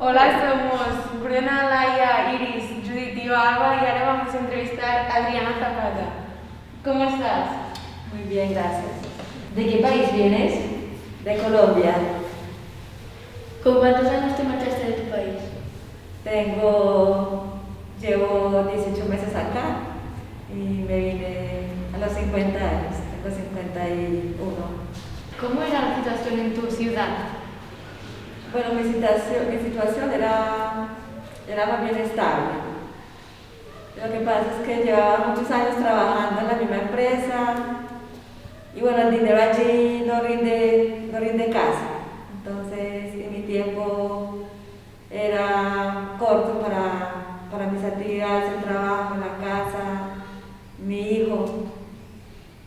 Hola, somos Bruna, Laia, Iris, Judith y Alba y ahora vamos a entrevistar a Adriana Zapata. ¿Cómo estás? Muy bien, gracias. ¿De qué país vienes? De Colombia. ¿Con cuántos años te marchaste de tu país? Llevo 18 meses acá y me vine a los 50 años, tengo 51. ¿Cómo era la situación en tu ciudad? Bueno, mi situación era más bien estable. Lo que pasa es que llevaba muchos años trabajando en la misma empresa y bueno, el dinero allí no rinde casi. Entonces, mi tiempo era corto para mis actividades, el trabajo, la casa, mi hijo.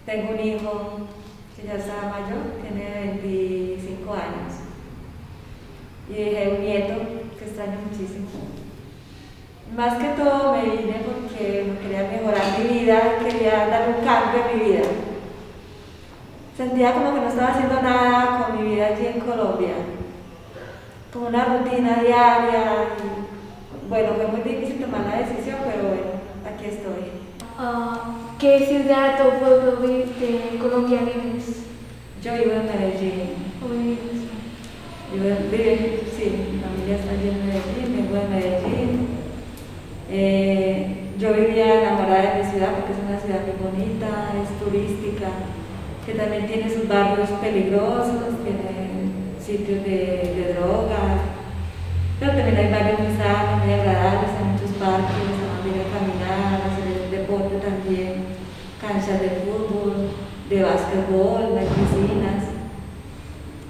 Tengo un hijo que ya está mayor, tiene 25 años. Y dejé un nieto que extraño muchísimo. Más que todo me vine porque quería mejorar mi vida, quería dar un cambio en mi vida. Sentía como que no estaba haciendo nada con mi vida allí en Colombia, como una rutina diaria. Y, bueno, fue muy difícil tomar la decisión, pero bueno, aquí estoy. ¿Qué ciudad o pueblo de Colombia vives? Yo vivo en Medellín. ¿O vives? Sí, mi familia está allí en Medellín, vengo de Medellín. Yo vivía enamorada de mi ciudad porque es una ciudad muy bonita, es turística, que también tiene sus barrios peligrosos, tiene sitios de drogas, pero también hay barrios muy sanos, muy agradables, hay muchos parques, a donde ir a caminar, hacer deporte también, canchas de fútbol, de básquetbol, hay piscinas.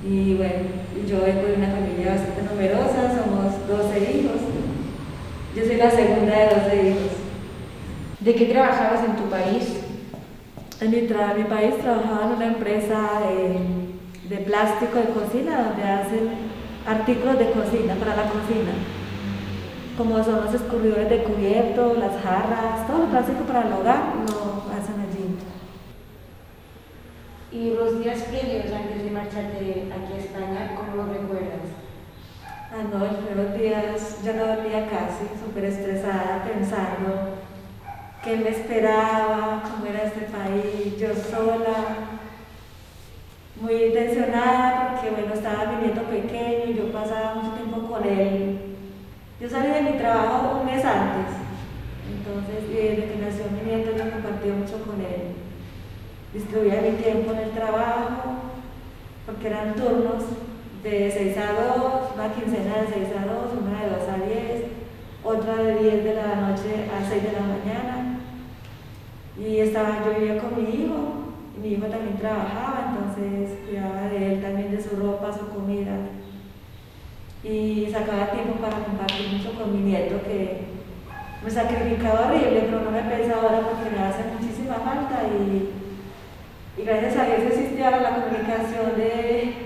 Y bueno, yo vengo de una familia bastante numerosa, somos 12 hijos. Yo soy la segunda de 12 hijos. ¿De qué trabajabas en tu país? En mi país trabajaba en una empresa de plástico de cocina donde hacen artículos de cocina para la cocina, como son los escurridores de cubierto, las jarras, todo lo plástico para el hogar lo hacen allí. Y los días previos antes de marcharte aquí a España, ¿cómo lo recuerdas? No, los primeros días yo no dormía casi, súper estresada, pensando qué me esperaba, cómo era este país, yo sola, muy tensionada porque bueno, estaba mi nieto pequeño y yo pasaba mucho tiempo con él. Yo salí de mi trabajo un mes antes, entonces desde que nació mi nieto yo compartí mucho con él. Distribuía mi tiempo en el trabajo porque eran turnos de 6 a 2, una quincena de 6 a 2, una de 2 a 10, otra de 10 de la noche a 6 de la mañana. Y yo vivía con mi hijo, y mi hijo también trabajaba, entonces cuidaba de él también, de su ropa, su comida. Y sacaba tiempo para compartir mucho con mi nieto, que me sacrificaba horrible, pero no me pesa ahora porque me hace muchísima falta. Y gracias a Dios existe ahora la comunicación de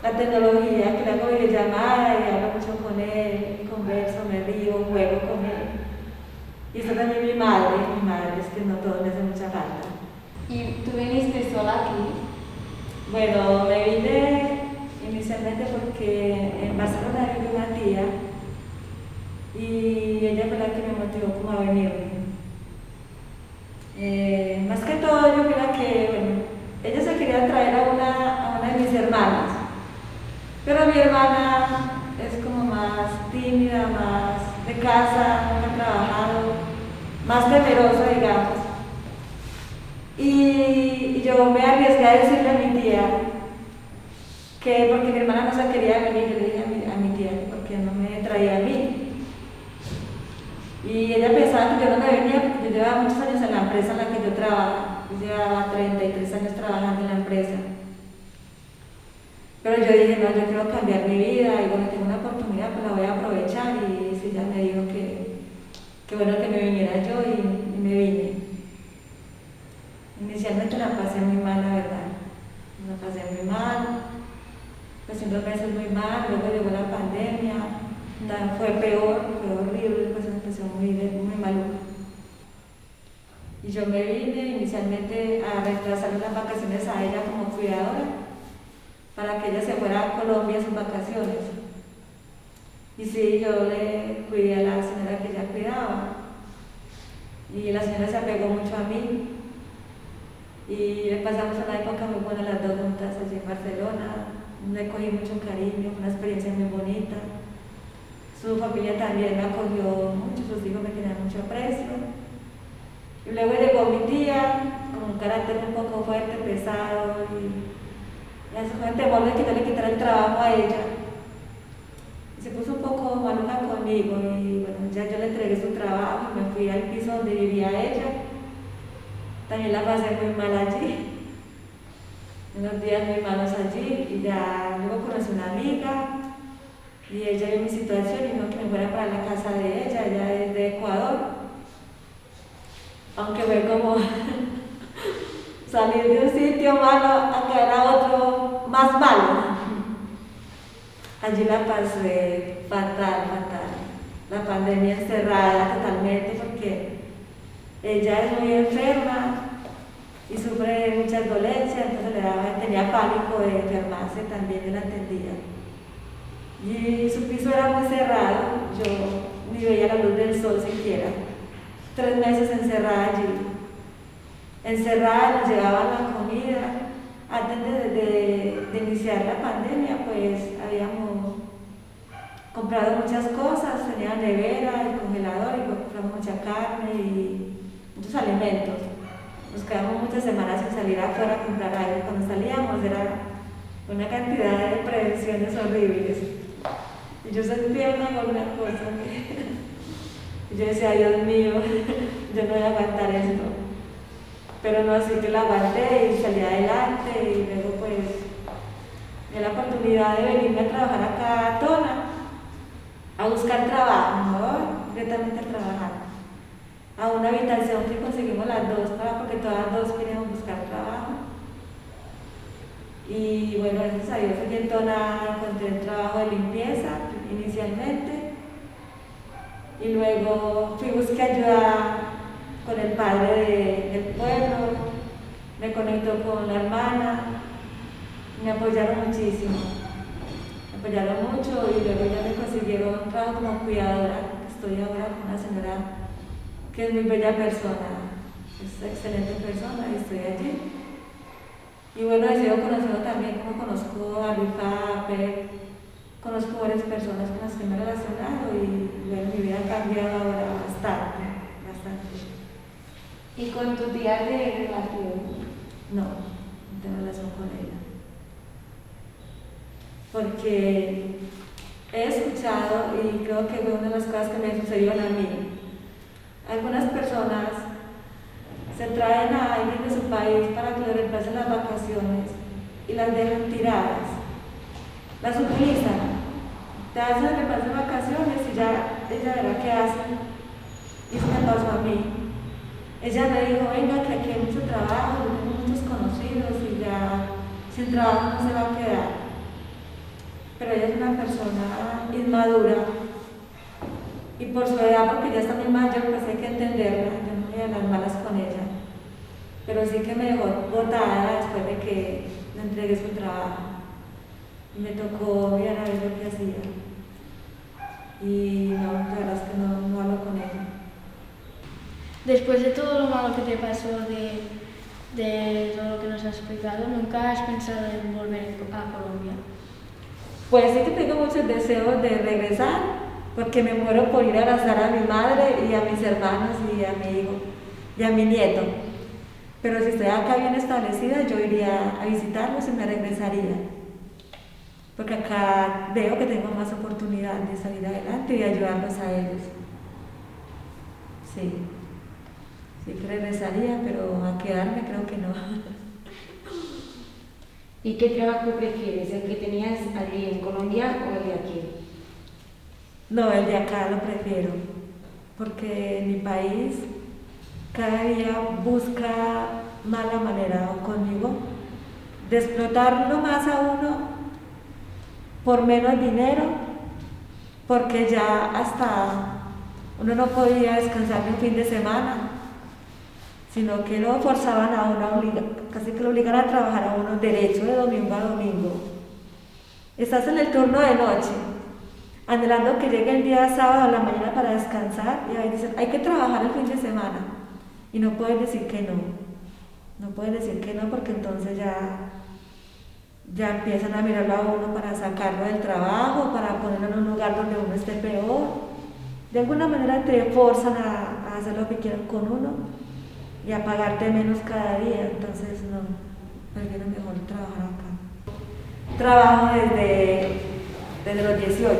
la tecnología, que le hago videollamada y hablo mucho con él, converso, me río, juego con él. Y está también mi madre, es que no todo me hace mucha falta. ¿Y tú viniste sola aquí? Bueno, me vine inicialmente porque en Barcelona vive una tía y ella fue la que me motivó como a venirme. Más que todo yo creo que, bueno, ella se quería traer a una de mis hermanas, pero mi hermana es como más tímida, más de casa, nunca ha trabajado, más temerosa, digamos. Y yo me arriesgué a decirle a mi tía que porque mi hermana no se quería venir, yo le dije a mi tía que porque no me traía a mí. Y ella pensaba que yo no me venía, porque yo llevaba muchos años en la empresa en la que yo trabajo. Yo llevaba 33 años trabajando en la empresa. Pero yo dije, no, yo quiero cambiar mi vida y bueno, tengo una oportunidad, pues la voy a aprovechar. Y sí, ella me dijo que bueno que me viniera yo y me vine. Inicialmente la pasé muy mal, la verdad. La pasé muy mal, pasé 2 meses muy mal, luego llegó la pandemia. Fue peor, fue horrible, pues empezó muy maluca. Y yo me vine inicialmente a reemplazar las vacaciones a ella como cuidadora, para que ella se fuera a Colombia a sus vacaciones. Y sí, yo le cuidé a la señora que ella cuidaba. Y la señora se apegó mucho a mí. Y le pasamos una época muy buena las dos juntas allí en Barcelona. Le cogí mucho cariño, fue una experiencia muy bonita. Su familia también me acogió mucho, sus hijos me tenían mucho aprecio. Y luego llegó mi tía, con un carácter un poco fuerte, pesado, y hace un temor de que yo le quitara el trabajo a ella. Y se puso un poco maluca conmigo, y bueno, ya yo le entregué su trabajo y me fui al piso donde vivía ella. También la pasé muy mal allí, unos días muy malos allí, y ya luego conocí una amiga, y ella vio mi situación y me dijo que me fuera para la casa de ella es de Ecuador. Aunque fue como salir de un sitio malo a caer a otro más malo. Allí la pasé fatal. La pandemia encerrada totalmente porque ella es muy enferma y sufre de muchas dolencias, entonces tenía pánico de enfermarse, también yo la atendía. Y su piso era muy cerrado, yo ni veía la luz del sol siquiera. 3 meses encerrada allí. Encerrada, nos llevaban la comida. Antes de iniciar la pandemia, pues habíamos comprado muchas cosas, tenía nevera, el congelador, y compramos mucha carne y muchos alimentos. Nos quedamos muchas semanas sin salir afuera a comprar algo. Cuando salíamos era una cantidad de prevenciones horribles. Y yo sentía una cosa y yo decía, Dios mío, yo no voy a aguantar esto. Pero no, así que la aguanté y salí adelante, y luego pues me dio la oportunidad de venirme a trabajar acá a Tona, a buscar trabajo, ¿no? Directamente a trabajar. A una habitación que conseguimos las dos, porque todas dos queríamos buscar trabajo. Y bueno, gracias a Dios aquí en Tona encontré un trabajo de limpieza inicialmente. Y luego busqué ayuda con el padre del pueblo, me conectó con la hermana, me apoyaron muchísimo, me apoyaron mucho, y luego ya me consiguieron un trabajo como cuidadora. Estoy ahora con una señora que es muy bella persona, es excelente persona, y estoy allí. Y bueno, he sido conociendo también, como conozco a Luis Faber, conozco varias personas con las que me he relacionado, y bueno, mi vida ha cambiado ahora bastante. ¿Y con tu tía de relación? No tengo relación con ella. Porque he escuchado, y creo que fue una de las cosas que me sucedieron a mí. Algunas personas se traen a alguien de su país para que le reemplacen las vacaciones y las dejan tiradas. Las utilizan, te hacen el reemplazo de vacaciones y ya ella verá qué hacen. Y eso me pasó a mí. Ella me dijo, venga, que aquí hay mucho trabajo, yo tengo muchos conocidos y ya sin trabajo no se va a quedar. Pero ella es una persona inmadura, y por su edad, porque ya está muy mayor, pues hay que entenderla, yo no voy a las malas con ella. Pero sí que me dejó botada después de que le entregué su trabajo. Y me tocó mirar a ver lo que hacía. Y no, la verdad es que no hablo con ella. Después de todo lo malo que te pasó, de todo lo que nos has explicado, ¿nunca has pensado en volver a Colombia? Pues sí que tengo muchos deseos de regresar, porque me muero por ir a abrazar a mi madre y a mis hermanos y a mi hijo y a mi nieto. Pero si estoy acá bien establecida, yo iría a visitarlos y me regresaría. Porque acá veo que tengo más oportunidad de salir adelante y de ayudarlos a ellos. Sí. Sí que regresaría, pero a quedarme creo que no. ¿Y qué trabajo prefieres, el que tenías allí en Colombia o el de aquí? No, el de acá lo prefiero, porque en mi país cada día busca mala manera conmigo de explotarlo más a uno por menos dinero, porque ya hasta uno no podía descansar ni un fin de semana, sino que lo forzaban a uno, casi que lo obligaban a trabajar a uno derecho de domingo a domingo. Estás en el turno de noche, anhelando que llegue el día sábado a la mañana para descansar, y ahí dicen, hay que trabajar el fin de semana, y no puedes decir que no, no puedes decir que no, porque entonces ya empiezan a mirarlo a uno para sacarlo del trabajo, para ponerlo en un lugar donde uno esté peor. De alguna manera te forzan a hacer lo que quieran con uno y a pagarte menos cada día, entonces no, prefiero mejor trabajar acá. Trabajo desde los 18.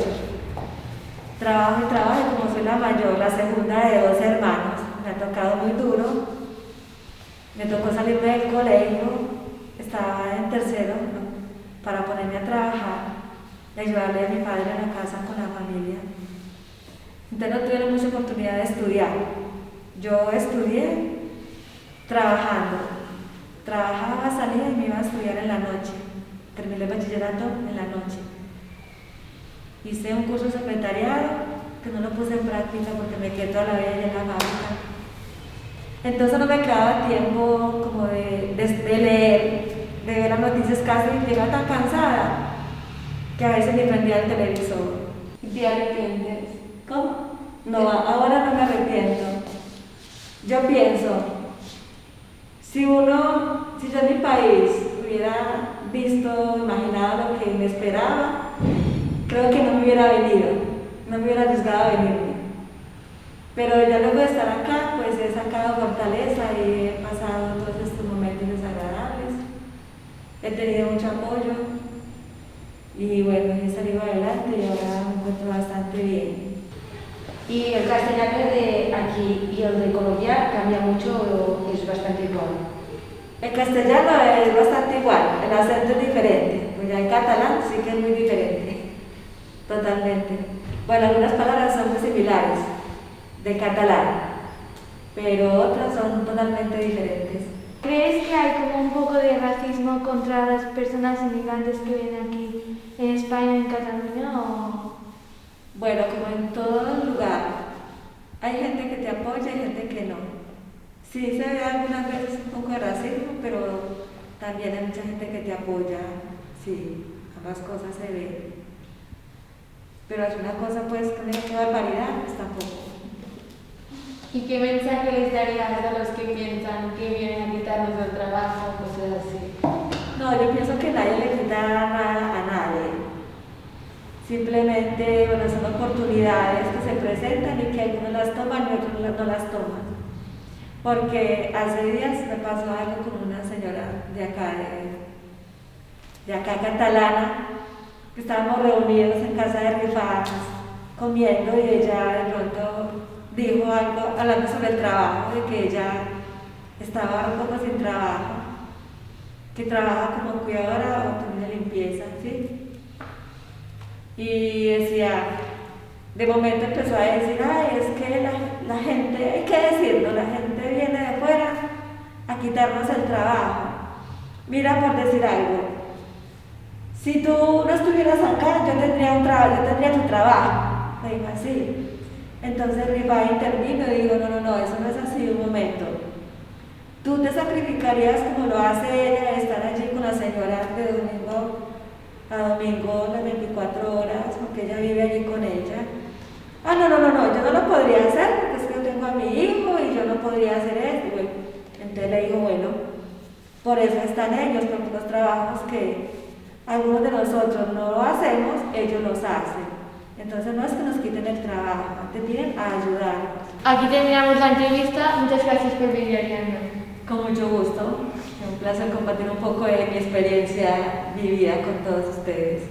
Trabajo y trabajo, y como soy la mayor, la segunda de 2 hermanos, me ha tocado muy duro. Me tocó salirme del colegio, estaba en tercero, ¿no?, para ponerme a trabajar y ayudarle a mi padre en la casa con la familia. Entonces no tuve mucha oportunidad de estudiar. Yo estudié trabajando. Trabajaba, salía y me iba a estudiar en la noche. Terminé el bachillerato en la noche. Hice un curso de secretariado que no lo puse en práctica porque me quedé toda la vida allá en la fábrica. Entonces no me quedaba tiempo como de leer, de ver las noticias casi, llegaba tan cansada que a veces ni prendía el televisor. ¿Y te arrepientes? ¿Cómo? No, ahora no me arrepiento. Yo pienso, si yo en mi país hubiera visto, imaginado lo que me esperaba, creo que no me hubiera venido, no me hubiera arriesgado a venirme. Pero ya luego de estar acá, pues he sacado fortaleza y he pasado todos estos momentos desagradables. He tenido mucho apoyo y bueno, he salido adelante y ahora me encuentro bastante bien. ¿Y el castellano de aquí y el de Colombia cambia mucho o es bastante igual? El castellano es bastante igual, el acento es diferente, pues ya el catalán sí que es muy diferente, totalmente. Bueno, algunas palabras son muy similares del catalán, pero otras son totalmente diferentes. ¿Crees que hay como un poco de racismo contra las personas inmigrantes que vienen aquí en España, en Cataluña? O... Bueno, como en todo lugar, hay gente que te apoya y gente que no. Sí se ve algunas veces un poco de racismo, pero también hay mucha gente que te apoya, sí, ambas cosas se ven. Pero es una cosa pues que barbaridad, pues tampoco. ¿Y qué mensaje les darías a los que piensan que vienen a quitarnos el trabajo o cosas así? No, yo pienso que nadie le quita nada a nadie. Simplemente, bueno, son oportunidades que se presentan y que algunos las toman y otros no las toman. Porque hace días me pasó algo con una señora de acá catalana, que estábamos reunidos en casa de Rifadas, comiendo, y ella de pronto dijo algo hablando sobre el trabajo, de que ella estaba un poco sin trabajo, que trabaja como cuidadora o también de limpieza, ¿sí? Y decía, de momento empezó a decir, ay, es que la gente, hay que decirlo, la gente viene de fuera a quitarnos el trabajo. Mira, por decir algo, si tú no estuvieras acá, yo tendría un trabajo, yo tendría tu trabajo. Me dijo así. Entonces Rifa intervino y dijo, no, eso no es así, un momento. Tú te sacrificarías como lo hace ella, de estar allí con la señora de domingo a domingo las 24 horas, porque ella vive allí con ella. Ah, no, yo no lo podría hacer porque es que yo tengo a mi hijo y yo no podría hacer esto. Y bueno, entonces le digo, bueno, por eso están ellos, porque los trabajos que algunos de nosotros no lo hacemos, ellos los hacen. Entonces no es que nos quiten el trabajo, te piden a ayudar. Aquí terminamos la entrevista. Muchas gracias por venir, Ariana. Con mucho gusto. Es un placer compartir un poco de mi experiencia vivida con todos ustedes.